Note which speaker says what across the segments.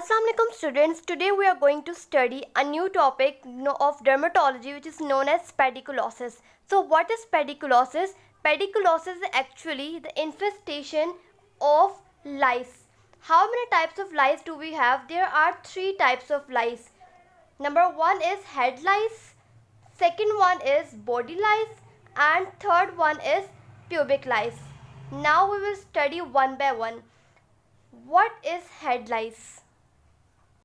Speaker 1: Assalamu alaikum students. Today we are going to study a new topic of dermatology which is known as pediculosis. So what is pediculosis? Pediculosis is actually the infestation of lice. How many types of lice do we have? There are 3 types of lice. Number 1 is head lice, second one is body lice, and third one is pubic lice. Now we will study one by one. What is head lice?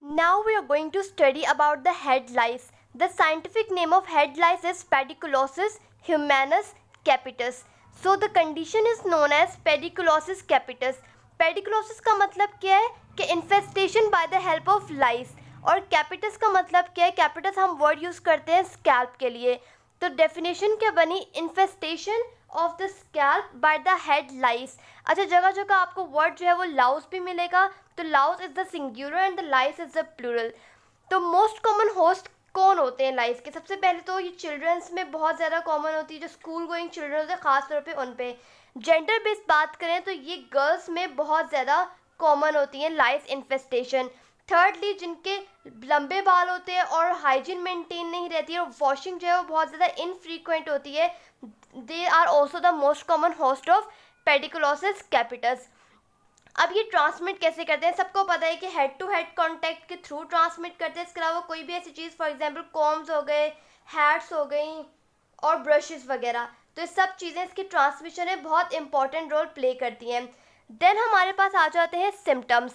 Speaker 1: Now we are going to study about the head lice. The scientific name of head lice is Pediculosis humanus capitis. So the condition is known as Pediculosis capitis. Pediculosis का मतलब क्या है कि infestation by the help of lice, और capitis का मतलब क्या है? capitis हम word use करते हैं scalp के लिए. तो definition क्या बनी? infestation of the scalp by the head lice. अच्छा, जगह जगह आपको वर्ड जो है वो लाउस भी मिलेगा. तो louse is the singular and the lice is the plural. तो मोस्ट कॉमन होस्ट कौन होते हैं लाइस के? सबसे पहले तो ये चिल्ड्रंस में बहुत ज़्यादा कॉमन होती है. जो स्कूल गोइंग चिल्ड्रन होते हैं ख़ास तौर पे उन पे. जेंडर बेस्ड बात करें तो ये गर्ल्स में बहुत ज़्यादा कॉमन होती हैं लाइस इन्फेस्टेशन. थर्डली, जिनके लंबे बाल होते हैं और हाइजीन मेंटेन नहीं रहती है और वॉशिंग जो है वो बहुत ज़्यादा इनफ्रीक्वेंट होती है, they are also the most common host of pediculosis capitis. अब ये ट्रांसमिट कैसे करते हैं? सबको पता है कि हेड टू हेड कॉन्टैक्ट के थ्रू ट्रांसमिट करते हैं. इसके अलावा कोई भी ऐसी चीज़, फॉर एग्जांपल कॉम्स हो गए, हैट्स हो गई और ब्रशेस वगैरह, तो ये सब चीज़ें इसकी ट्रांसमिशन में बहुत इंपॉर्टेंट रोल प्ले करती हैं. देन हमारे पास आ जाते हैं symptoms.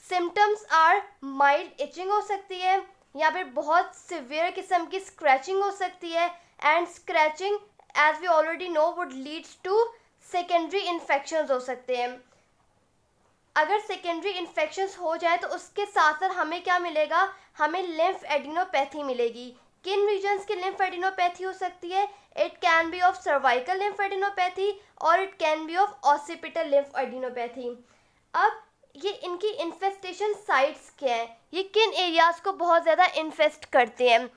Speaker 1: Symptoms are mild itching हो सकती है, या फिर बहुत सिवियर किस्म की स्क्रैचिंग हो सकती है. And scratching as we already know would leads to secondary infections हो सकते हैं. अगर सेकेंडरी इन्फेक्शंस हो जाए तो उसके साथ साथ हमें क्या मिलेगा? हमें लिम्फ एडिनोपैथी मिलेगी. किन रीजन्स की लिम्फ एडिनोपैथी हो सकती है? It can be of cervical lymph adenopathy और it can be of occipital lymph adenopathy. अब ये इनकी इन्फेस्टेशन साइट्स क्या हैं? ये किन एरियाज़ को बहुत ज़्यादा इन्फेस्ट करते हैं?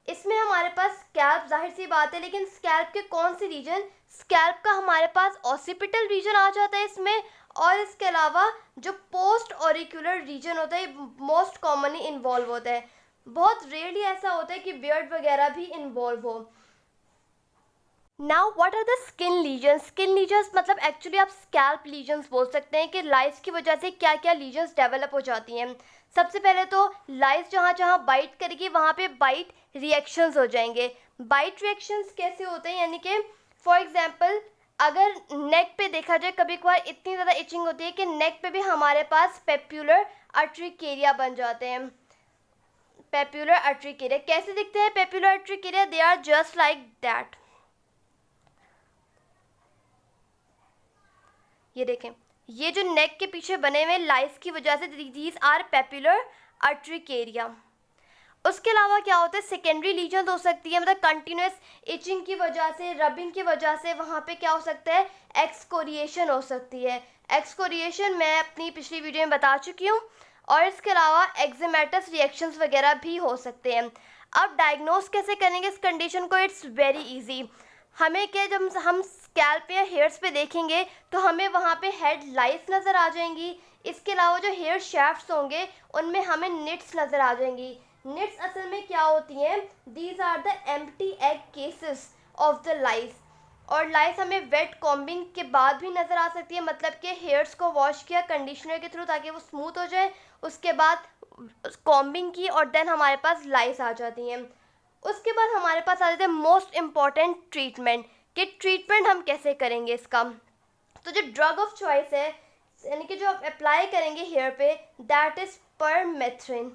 Speaker 1: इसमें हमारे पास स्कैल्प, जाहिर सी बात है, लेकिन स्कैल्प के कौन से रीजन? स्कैल्प का हमारे पास ऑसिपिटल रीजन आ जाता है इसमें, और इसके अलावा जो पोस्ट ऑरिकुलर रीजन होता है मोस्ट कॉमनली इन्वॉल्व होता है. बहुत रेयरली ऐसा होता है कि बियर्ड वगैरह भी इन्वॉल्व हो. Now what are the skin lesions? Skin lesions मतलब एक्चुअली आप स्कैल्प लीजन्स बोल सकते हैं कि लाइस की वजह से क्या क्या लीजन्स डेवलप हो जाती हैं. सबसे पहले तो लाइस जहाँ जहाँ बाइट करेगी वहाँ पे बाइट रिएक्शंस हो जाएंगे. बाइट रिएक्शंस कैसे होते हैं? यानी कि फॉर एग्जांपल अगर नेक पे देखा जाए, कभी कभार इतनी ज़्यादा इचिंग होती है कि नेक पे भी हमारे पास पेप्यूलर अर्ट्रिकेरिया बन जाते हैं. पेप्यूलर अर्ट्रिकेरिया कैसे दिखते हैं? Papular urticaria they are just like that. ये देखें, ये जो नेक के पीछे बने हुए लाइस की वजह से दीज आर पेप्यूलर अर्ट्रिकेरिया. उसके अलावा क्या होता है? सेकेंडरी लीजन हो सकती है, मतलब कंटिन्यूस इचिंग की वजह से, रबिंग की वजह से वहाँ पे क्या हो सकता है? एक्सकोरिएशन हो सकती है. एक्सकोरिएशन मैं अपनी पिछली वीडियो में बता चुकी हूँ. और इसके अलावा एक्जिमेटस रिएक्शंस वगैरह भी हो सकते हैं. अब डायग्नोस कैसे करेंगे इस कंडीशन को? It's very easy. हमें क्या, जब हम स्कैल्प या हेयर्स पे देखेंगे तो हमें वहाँ पे हेड लाइस नज़र आ जाएंगी. इसके अलावा जो हेयर शैफ्ट्स होंगे उनमें हमें निट्स नज़र आ जाएंगी. निट्स असल में क्या होती हैं? These are the empty egg cases of the lice. और लाइस हमें वेट कॉम्बिंग के बाद भी नज़र आ सकती है, मतलब कि हेयर्स को वॉश किया कंडीशनर के थ्रू ताकि वो स्मूथ हो जाए, उसके बाद कॉम्बिंग की और देन हमारे पास लाइस आ जाती हैं. उसके बाद हमारे पास आ जाते हैं मोस्ट इम्पॉर्टेंट ट्रीटमेंट, कि ट्रीटमेंट हम कैसे करेंगे इसका. तो जो ड्रग ऑफ चॉइस है, यानी कि जो आप अप्लाई करेंगे हेयर पे, दैट इज़ परमेथ्रिन.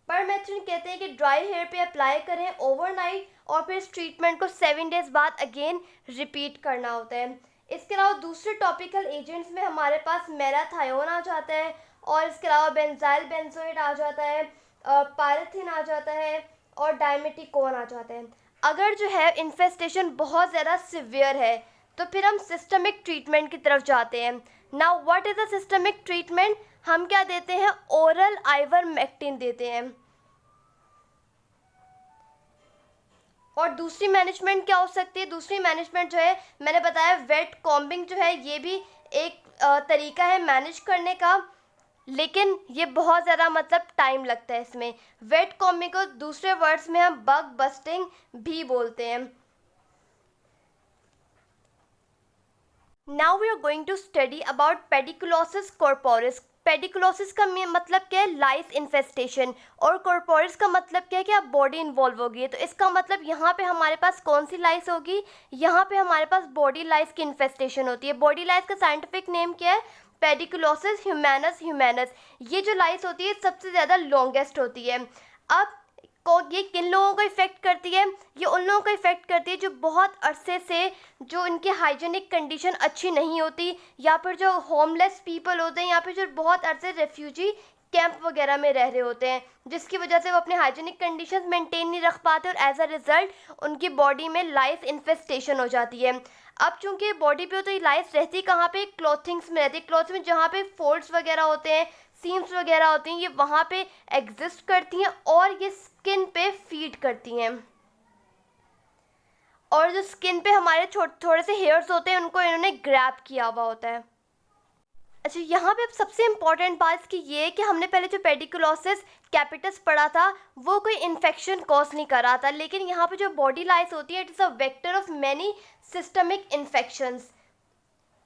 Speaker 1: परमेथ्रिन कहते हैं कि ड्राई हेयर पे अप्लाई करें ओवरनाइट और फिर इस ट्रीटमेंट को 7 डेज़ बाद अगेन रिपीट करना होता है. इसके अलावा दूसरे टॉपिकल एजेंट्स में हमारे पास मैराथायोन आ जाता है, और इसके अलावा बेंजाइल बेंजोएट आ जाता है, पायरेथिन आ जाता है और डायमेटिकोन आ जाता है. अगर जो है इन्फेस्टेशन बहुत ज़्यादा सिवियर है तो फिर हम सिस्टमिक ट्रीटमेंट की तरफ जाते हैं. Now what is the systemic treatment? हम क्या देते हैं? ओरल आइवरमेक्टिन देते हैं. और दूसरी मैनेजमेंट क्या हो सकती है? दूसरी मैनेजमेंट जो है मैंने बताया वेट कॉम्बिंग जो है ये भी एक तरीका है मैनेज करने का. लेकिन ये बहुत ज़्यादा मतलब टाइम लगता है इसमें। वेट कॉमिंग को दूसरे वर्ड्स में हम बग बस्टिंग भी बोलते हैं। Now we are going to study about pediculosis corporis. Pediculosis का मतलब क्या है? लाइस इन्फेस्टेशन। और कॉर्पोरिस का मतलब क्या है कि आप बॉडी इन्वॉल्व होगी। तो इसका मतलब यहाँ पे हमारे पास कौन सी लाइस होगी? यहाँ पे हमारे पास बॉडी लाइस की इन्फेस्टेशन होती है। बॉडी लाइस का साइंटिफिक नेम क्या है? पेडिकुलोसिस ह्यूमैनस ह्यूमैनस। ये जो लाइस होती है सबसे ज़्यादा लॉन्गेस्ट होती है। अब ये किन लोगों को इफ़ेक्ट करती है? ये उन लोगों को इफ़ेक्ट करती है जो बहुत अरसे से जो इनकी हाइजीनिक कंडीशन अच्छी नहीं होती, या फिर जो होमलेस पीपल होते हैं, या फिर जो बहुत अरसे रेफ्यूजी कैंप वगैरह में रह रहे होते हैं, जिसकी वजह से वो अपने हाइजीनिक कंडीशंस मेंटेन नहीं रख पाते और एज अ रिजल्ट उनकी बॉडी में लाइस इन्फेस्टेशन हो जाती है। अब चूंकि बॉडी पे तो ये लाइस रहती कहाँ पे? क्लॉथिंग्स में रहती है। क्लॉथ में जहाँ पे फोल्ड्स वगैरह होते हैं, सीम्स वगैरह होती हैं, ये वहाँ पे एग्जिस्ट करती हैं और ये स्किन पे फीड करती हैं। और जो स्किन पे हमारे थोड़े से हेयर्स होते हैं उनको इन्होंने ग्रैब किया हुआ होता है। अच्छा, यहाँ पे अब सबसे इम्पॉर्टेंट बात इसकी ये है कि हमने पहले जो पेडिकुलोसिस कैपिटस पढ़ा था वो कोई इन्फेक्शन कॉज नहीं कर रहा था, लेकिन यहाँ पे जो बॉडी लाइस होती है it is a vector of many systemic infections.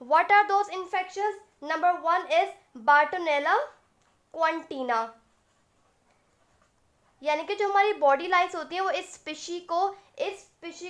Speaker 1: What are those infections? Number 1 is Bartonella quintana, यानी कि जो हमारी बॉडी लाइस होती है वो इस स्पीशी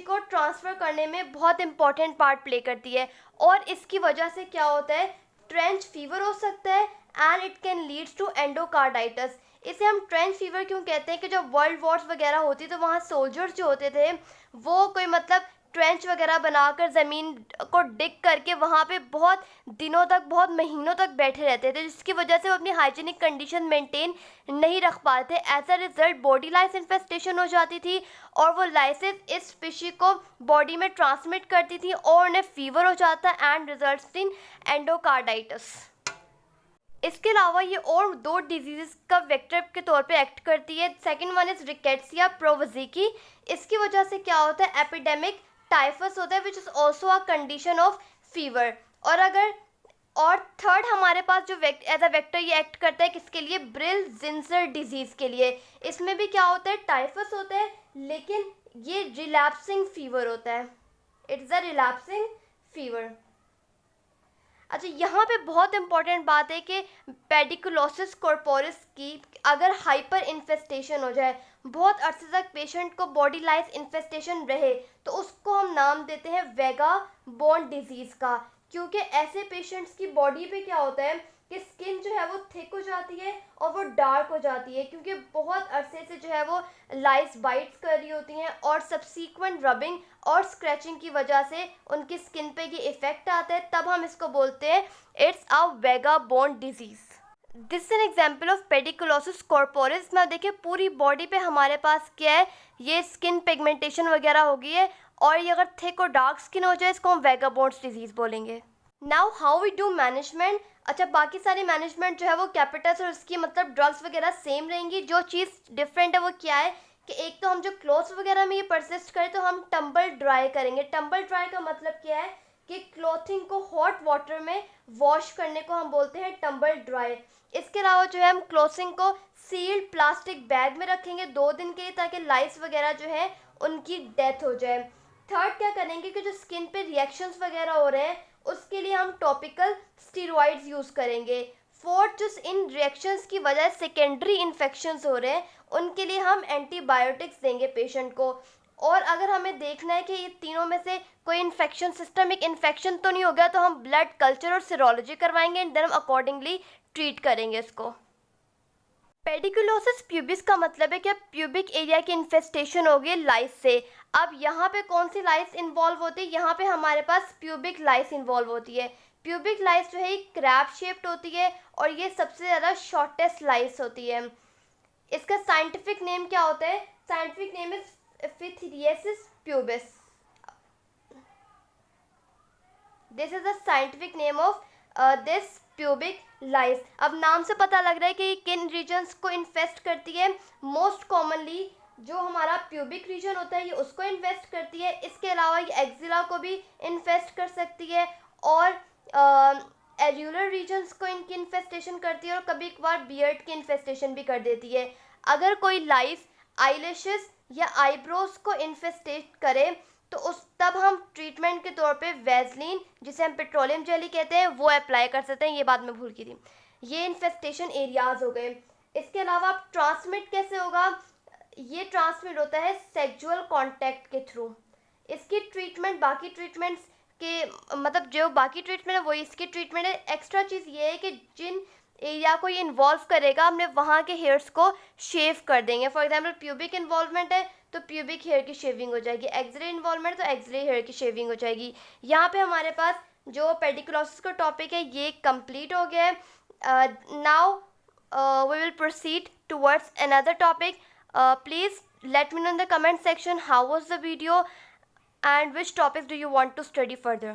Speaker 1: को ट्रांसफ़र करने में बहुत इंपॉर्टेंट पार्ट प्ले करती है। और इसकी वजह से क्या होता है? ट्रेंच फीवर हो सकता है and it can leads to endocarditis. इसे हम ट्रेंच फीवर क्यों कहते हैं कि जब वर्ल्ड वॉर्स वगैरह होती तो वहाँ सोल्जर्स जो होते थे वो कोई मतलब ट्रेंच वगैरह बनाकर ज़मीन को डिग करके वहाँ पे बहुत दिनों तक, बहुत महीनों तक बैठे रहते थे, जिसकी वजह से वो अपनी हाइजीनिक कंडीशन मेंटेन नहीं रख पाते। As a result body lice infestation हो जाती थी और वो लाइसेस इस स्पीशी को बॉडी में ट्रांसमिट करती थी और उन्हें फीवर हो जाता एंड रिजल्ट्स इन एंडोकार्डाइटिस। इसके अलावा ये और 2 डिजीज़ का वेक्टर के तौर पे एक्ट करती है। Second one is Rickettsia prowazekii. इसकी वजह से क्या होता है? एपिडेमिक टाइफस होता है which is also a condition of fever. और थर्ड हमारे पास जो एज अ वेक्टर ये एक्ट करता है किसके लिए? ब्रिल जिंजर डिजीज़ के लिए। इसमें भी क्या होता है? टाइफस होता है, लेकिन ये रिलैप्सिंग फीवर होता है। It's a relapsing fever. अच्छा, यहाँ पे बहुत इंपॉर्टेंट बात है कि पेडिकुलोसिस कॉर्पोरिस की अगर हाइपर इन्फेस्टेशन हो जाए, बहुत अरसे तक पेशेंट को बॉडी लाइस इन्फेस्टेशन रहे, तो उसको हम नाम देते हैं वेगा बोन डिजीज़ का। क्योंकि ऐसे पेशेंट्स की बॉडी पे क्या होता है कि स्किन जो है वो थिक हो जाती है और वो डार्क हो जाती है, क्योंकि बहुत अरसे से जो है वो लाइस बाइट्स कर रही होती हैं और सब्सीक्वेंट रबिंग और स्क्रैचिंग की वजह से उनकी स्किन पे ये इफ़ेक्ट आता है। तब हम इसको बोलते हैं it's a vagabond disease. This an example of pediculosis corporis में देखिए पूरी बॉडी पे हमारे पास क्या है? ये स्किन पिगमेंटेशन वगैरह हो गई है, और ये अगर थिक और डार्क स्किन हो जाए इसको हम वेगा बोन्स डिजीज़ बोलेंगे। Now how we do management. अच्छा, बाकी सारी मैनेजमेंट जो है वो कैपिटल्स और उसकी मतलब ड्रग्स वगैरह सेम रहेंगी। जो चीज़ डिफरेंट है वो क्या है कि एक तो हम जो क्लोथ्स वगैरह में ये परसिस्ट करें तो हम टम्बल ड्राई करेंगे। टम्बल ड्राई का मतलब क्या है कि क्लोथिंग को हॉट वाटर में वॉश करने को हम बोलते हैं टम्बल ड्राई। इसके अलावा जो है हम क्लोथिंग को सील्ड प्लास्टिक बैग में रखेंगे 2 दिन के लिए, ताकि लाइस वगैरह जो है उनकी डेथ हो जाए। थर्ड क्या करेंगे कि जो स्किन पे रिएक्शंस वगैरह हो रहे हैं उसके लिए हम टॉपिकल स्टीरॉइड्स यूज़ करेंगे। फोर्थ, जो इन रिएक्शंस की वजह सेकेंडरी इन्फेक्शंस हो रहे हैं उनके लिए हम एंटीबायोटिक्स देंगे पेशेंट को। और अगर हमें देखना है कि ये तीनों में से कोई इन्फेक्शन, सिस्टमिक इन्फेक्शन तो नहीं हो गया, तो हम ब्लड कल्चर और सीरोलॉजी करवाएंगे एंड देन हम अकॉर्डिंगली ट्रीट करेंगे इसको। पेडिकुलोसिस प्यूबिस का मतलब है कि अब प्यूबिक एरिया की इन्फेस्टेशन हो गई लाइस से। अब यहाँ पे कौन सी लाइस इन्वॉल्व होती है? यहाँ पे हमारे पास प्यूबिक लाइस इन्वॉल्व होती है। प्यूबिक लाइस जो है एक क्रैब शेप्ड होती है और ये सबसे ज़्यादा शॉर्टेस्ट लाइस होती है। इसका साइंटिफिक नेम क्या होता है? Scientific name is Phthirus pubis. This is the scientific name of this pubic lice. अब नाम से पता लग रहा है कि ये किन रीजन्स को इन्फेस्ट करती है। मोस्ट कॉमनली जो हमारा प्यूबिक रीजन होता है ये उसको इन्फेस्ट करती है। इसके अलावा ये एक्जिला को भी इन्फेस्ट कर सकती है और एल्यूलर रीजन्स को इनकी इन्फेस्टेशन करती है और कभी कभार बियर्ड की इन्फेस्टेशन भी कर देती है। अगर कोई लाइफ आईलैशेस या आईब्रोज को इन्फेस्टेट करे तो उस तब हम ट्रीटमेंट के तौर पे वैसलीन, जिसे हम पेट्रोलियम जेली कहते हैं, वो अप्लाई कर सकते हैं। ये बात मैं भूल गई थी। ये इन्फेस्टेशन एरियाज हो गए। इसके अलावा आप ट्रांसमिट कैसे होगा? ये ट्रांसमिट होता है सेक्सुअल कांटेक्ट के थ्रू। इसकी ट्रीटमेंट बाकी ट्रीटमेंट्स के मतलब जो बाकी ट्रीटमेंट है वही इसकी ट्रीटमेंट है। एक्स्ट्रा चीज़ ये है कि जिन एरिया को ये इन्वॉल्व करेगा हमने वहाँ के हेयर्स को शेव कर देंगे। फॉर एग्जांपल प्यूबिक इन्वॉल्वमेंट है तो प्यूबिक हेयर की शेविंग हो जाएगी, एक्सरे इन्वॉल्वमेंट तो एक्सरे हेयर की शेविंग हो जाएगी। यहाँ पे हमारे पास जो पेडिकुलोसिस का टॉपिक है ये कंप्लीट हो गया है। Now we will proceed towards another topic. Please let me know in the comment section how was the video and which topics do you want to study further.